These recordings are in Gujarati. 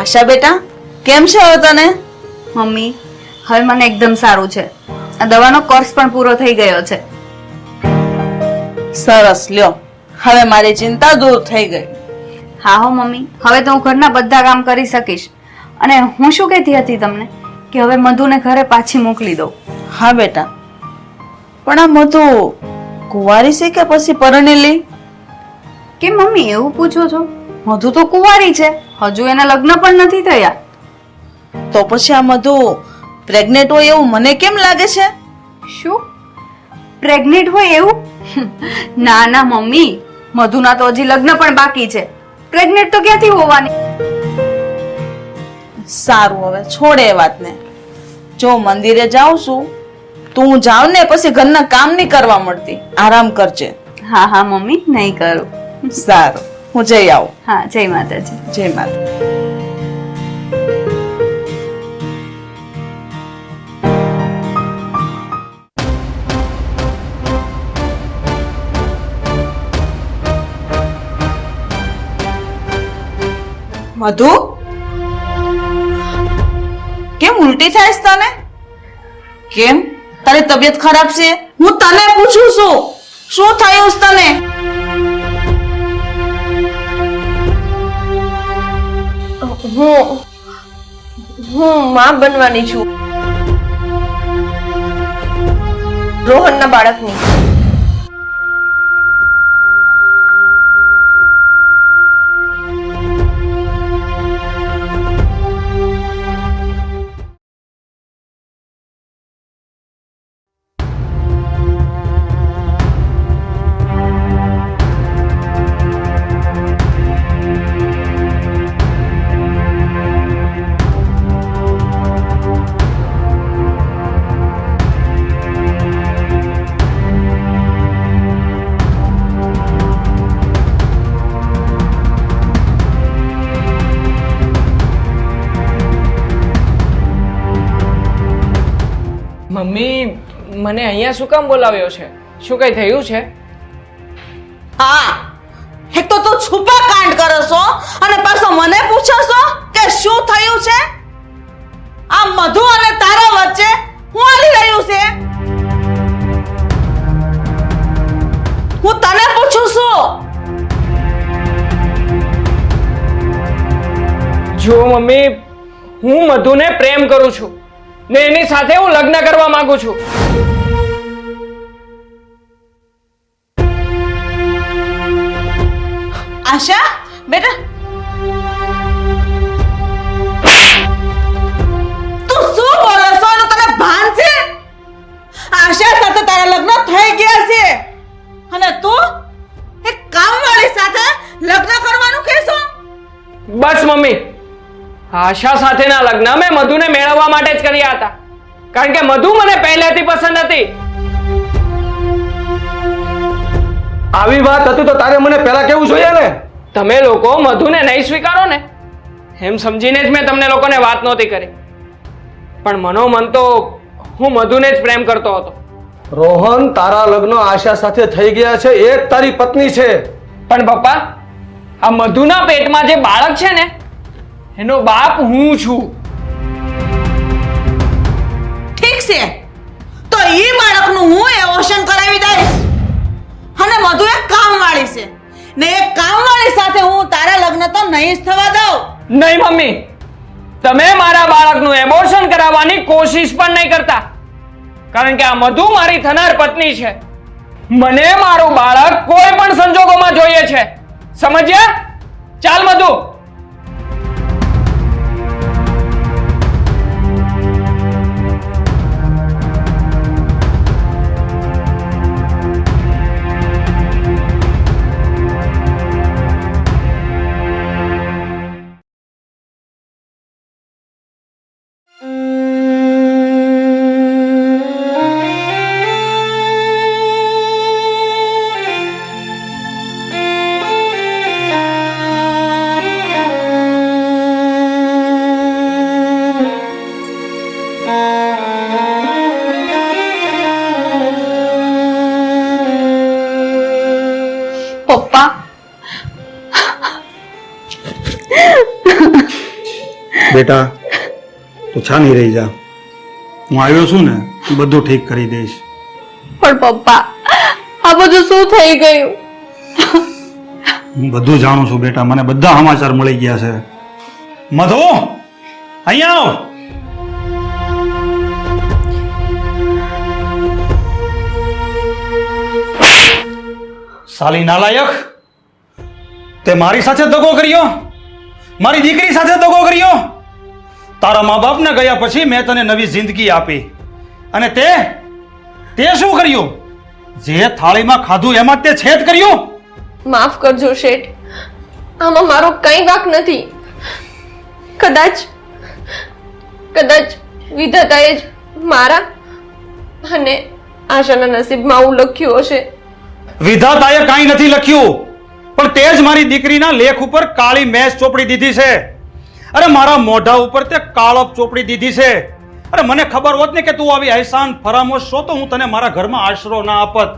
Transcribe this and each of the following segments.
આશા બેટા, કેમ છે હવે તને? મમ્મી, હવે મને એકદમ સારું છે. આ દવાનો કોર્સ પણ પૂરો થઈ ગયો છે. સરસ, લ્યો, હવે મારી ચિંતા દૂર થઈ ગઈ. હા હો મમ્મી, હવે તો હું ઘરના બધા કામ કરી શકીશ. અને હું શું કહેતી હતી તમને કે હવે મધુને ઘરે પાછી મોકલી દઉં. હા બેટા, પણ આ મધુ કુંવારી છે કે પછી પરણેલી? કેમ મમ્મી એવું પૂછો છો? મધુ તો કુંવારી છે, હજુ એના લગ્ન પણ નથી થયા. તો પછી આ મધુ પ્રેગ્નેન્ટ હોય એવું મને કેમ લાગે છે? શું? પ્રેગ્નેન્ટ હોય એવું? ના ના મમ્મી, મધુના તો હજી લગ્ન પણ બાકી છે. પ્રેગ્નેન્ટ તો ક્યાંથી હોવાની? સારું, હવે છોડે એ વાતને. જો મંદિરે જાઉં છું, તું જાવ ને પછી ઘરના કામ નહીં કરવા મળતી. આરામ કરજે. હા હા મમ્મી, નહીં કરું. સારું, હું જઈ આવું. હા, જય માતાજી. જય માતા. મધુ, કેમ ઉલટી થાય છે તને? કેમ, તારી તબિયત ખરાબ છે? હું તને પૂછું છું, શું થયું છે તને? હું માં બનવાની છું, રોહનના બાળકની. મમ્મી, મને અહીંયા શું કામ બોલાવ્યો છે? શું કઈ થયું છે? હા, એક તો તું છુપા કાંડ કરો છો અને પાછો મને પૂછો છો કે શું થયું છે? આ મધુ અને તારા વચ્ચે શું હાલી રહ્યું છે? હું તને પૂછું છું. જો મમ્મી, હું મધુને પ્રેમ કરું છું ને એની સાથે હું લગ્ન કરવા માંગુ છું. આશા બેટા, તું શું બોલે છો? એનું તને ભાન છે? આશા સાથે તારા લગ્ન થઈ ગયા છે અને તું એક કામવાળી સાથે લગ્ન કરવાનું કહેશો? બસ મમ્મી, આશા સાથેના લગ્ન મેં મધુને મેળવવા માટે જ કર્યા હતા, કારણ કે મધુ મને પહેલેથી પસંદ હતી. આવી વાત હતી તો તારે મને પહેલા કેવું જોઈએ ને? તમે લોકો મધુને નહીં સ્વીકારો ને એમ સમજીને જ મેં તમને લોકોને વાત નહોતી કરી, પણ મનોમન તો હું મધુને જ પ્રેમ કરતો હતો. રોહન, તારા લગ્ન આશા સાથે થઈ ગયા છે, એ જ તારી પત્ની છે. પણ પપ્પા, આ મધુના પેટમાં જે બાળક છે ને એનો બાપ હું છું. ઠીક છે, તો ઈ બાળકનું હું એવોશન કરાવી દઈશ. અને મધુ એક કામવાળી છે ને એક કામવાળી સાથે હું તારા લગ્ન તો નહીં જ થવા દઉં. નહીં મમ્મી, તમે મારા બાળકનું એબોર્શન કરાવવાની કોશિશ પણ નહીં કરતા, કારણ કે આ મધુ મારી થનાર પત્ની છે. મને મારું બાળક કોઈ પણ સંજોગોમાં જોઈએ છે, સમજ્યા? ચાલ મધુ. બેટા તું છાની રહી જા, હું આવ્યો છું ને બધું ઠીક કરી દઈશ. પણ પપ્પા આ બધું શું થઈ ગયું? હું બધું જાણું છું બેટા, મને બધા સમાચાર મળી ગયા છે. મધુ અહીંયા આવ. સાલી નાલાયક, તે મારી સાથે દગો કર્યો, મારી દીકરી સાથે દગો કર્યો. તારા મા બાપને ગયા પછી મેં તને નવી જિંદગી આપી અને તે શું કર્યું? જે થાળીમાં ખાધું એમાં તે છેદ કર્યું. માફ કરજો શેઠ, આમાં મારો કઈ વાંક નથી. કદાચ વિધાતાએ જ મારા અને આશાના નસીબમાં આવું લખ્યું હશે. વિધાતાએ કાંઈ નથી લખ્યું, પણ તે જ મારી દીકરીના લેખ ઉપર કાળી મેસ ચોપડી દીધી છે. અરે મારા મોઢા ઉપર તે કાળપ ચોપડી દીધી છે. અરે મને ખબર હોત ને કે તું આવી અહેસાન ફરામોશ છો તો હું તને મારા ઘરમાં આશરો ના આપત,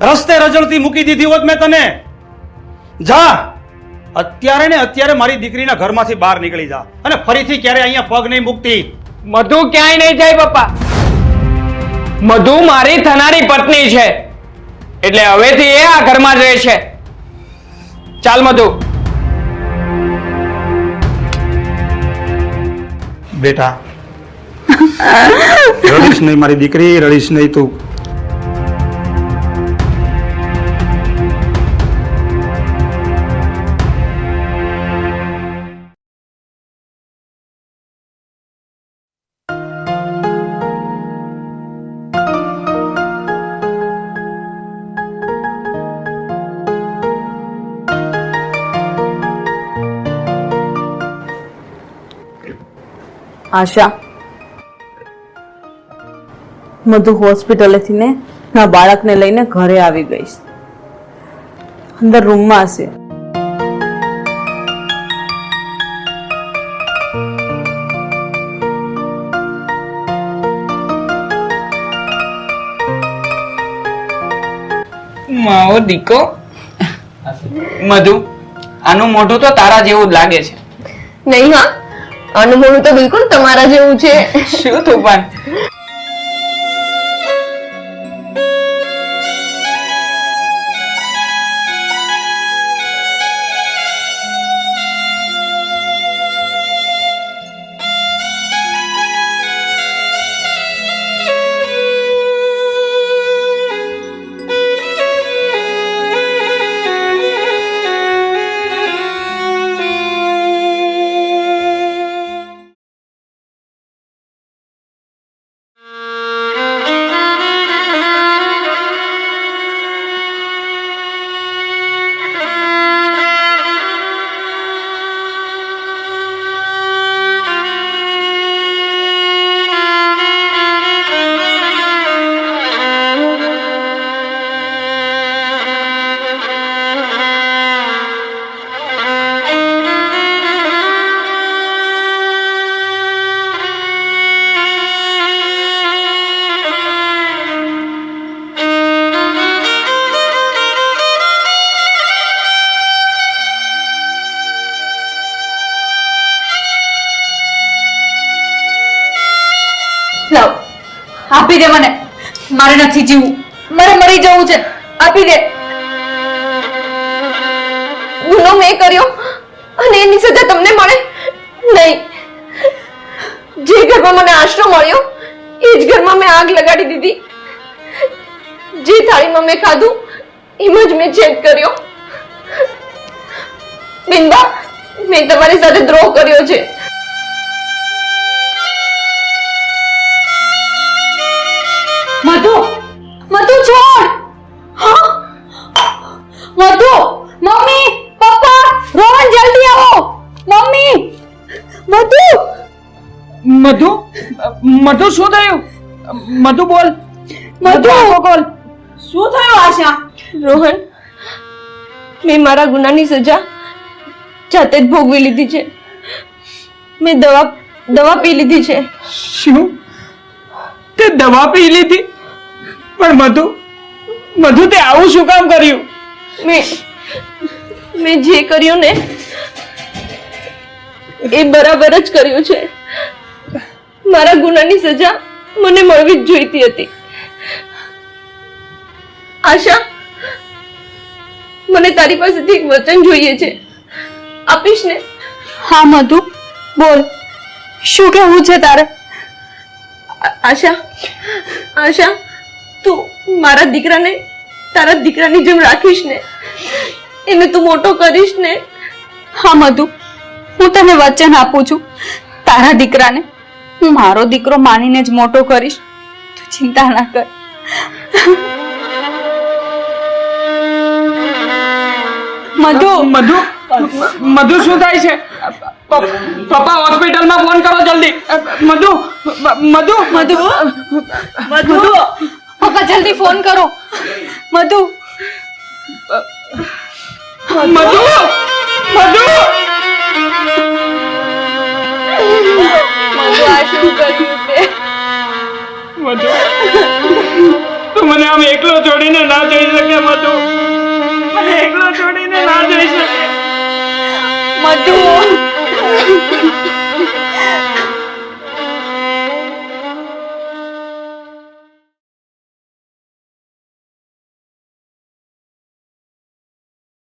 રસ્તે રજળતી મૂકી દીધી હોત મેં તને. જા અત્યારે ને અત્યારે મારી દીકરીના ઘરમાંથી બહાર નીકળી જા અને ફરીથી ક્યારે અહીંયા પગ નહીં મૂકતી. મધુ ક્યાંય નહીં જાય પપ્પા. મધુ મારી થનારી પત્ની છે, એટલે હવેથી એ આ ઘરમાં જ રહે છે. ચાલ મધુ. બેટા રડીશ નહીં મારી દીકરી, રડીશ નહીં તું. આશા, મધુ હોસ્પિટલેથી ને ના બાળકને લઈને ઘરે આવી ગઈ છે. અંદર રૂમમાં હશે. માવો દીકો. મધુ, આનું મોઢું તો તારા જેવું જ લાગે છે. નહીં હા, આનું મોઢું તો બિલકુલ તમારા જેવું છે. શું તું પણ? લાવ, આપી દે મને. મારે નથી જીવવું, મારે મરી જવું છે. આપી દે. ગુનો મેં કર્યો અને એની સજા તમને મળે નહીં. જે ઘરમાં મને આશરો મળ્યો એ જ ઘરમાં મેં આગ લગાડી દીધી. જે થાળીમાં મેં ખાધું એમાં જ મેં છેદ કર્યો. બિંદા, મેં તમારી સાથે દ્રોહ કર્યો છે. મધુ, મધુ છોડ. હા? મધુ, મમ્મી, પપ્પા, રોહન જલ્દી આવો. મમ્મી, મધુ. મધુ, મધુ શું થયું? મધુ બોલ. મધુ, બોલ. શું થયું આશા? રોહન, મેં મારા ગુનાની સજા જાતે જ ભોગવી લીધી છે. મેં દવા પી લીધી છે. શું? તે દવા પી લીધી? પણ મધુ તે આવું શું કામ કર્યું? મેં જે કર્યું ને એ બરાબર જ કર્યું છે. મારા ગુનાની સજા મને મળવી જ જોઈતી હતી. આશા, મને તારી પાસેથી એક વચન જોઈએ છે, આપીશ ને? હા મધુ, બોલ, શું કહેવું છે તારે? આશા, આશા, તું મારા દીકરાને તારા દીકરાની જેમ રાખીશ ને? એને તું મોટો કરીશ ને? હા મધુ, હું તને વચન આપું છું, તારા દીકરાને હું મારો દીકરો માનીને જ મોટો કરીશ. તું ચિંતા ના કર. મધુ, મધુ મધુ શું થાય છે? પપ્પા હોસ્પિટલમાં ફોન કરો જલ્દી. મધુ મધુ મધુ મધુ પપ્પા જલ્દી ફોન કરો. મધુ, મધુ મધુ મધુ, આ શું કર્યું તે? મધુ, તું મને આમ એકલો છોડીને ના જઈ શકે. મધુ, મને એકલો છોડીને ના જઈ શકે. મધુ.